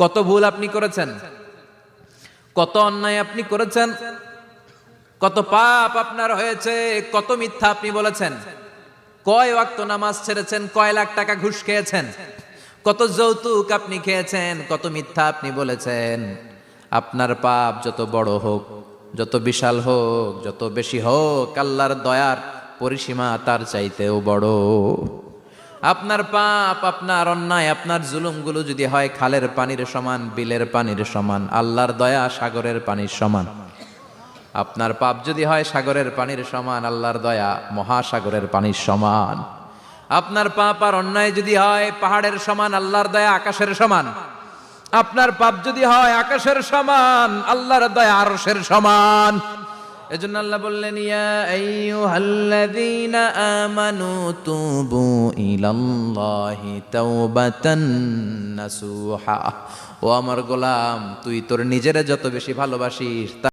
কত ভুল আপনি করেছেন, কত অন্যায় আপনি করেছেন, কত পাপ আপনার হয়েছে, কত মিথ্যা আপনি বলেছেন, কয় ওয়াক্ত নামাজ ছেড়েছেন, কয় লাখ টাকা ঘুষ খেয়েছেন, কত যৌতুক আপনি খেয়েছেন, কত মিথ্যা আপনি বলেছেন। আপনার পাপ যত বড় হোক, যত বিশাল হোক, যত বেশি হোক, আল্লাহর দয়ার পরিসীমা তার চাইতেও বড়। আপনার পাপ, আপনার অন্যায়, আপনার জুলুমগুলো যদি হয় খালের পানির সমান, বিলের পানির সমান, আল্লাহর দয়া সাগরের পানির সমান। আপনার পাপ যদি হয় সাগরের পানির সমান, আল্লাহর দয়া মহাসাগরের পানির সমান। আপনার পাপ আর অন্যায় যদি হয় পাহাড়ের সমান, আল্লাহর দয়া আকাশের সমান। আপনার পাপ যদি হয় আকাশের সমান, আল্লাহর দয়া আরশের সমান। এজন্য আল্লাহ বললেন, ইয়া আইয়ুহাল্লাযীনা আমানু তুবু ইলাল্লাহি তাওবাতান নাসুহা। ও আমার গোলাম, তুই তোর নিজেরে যত বেশি ভালোবাসিস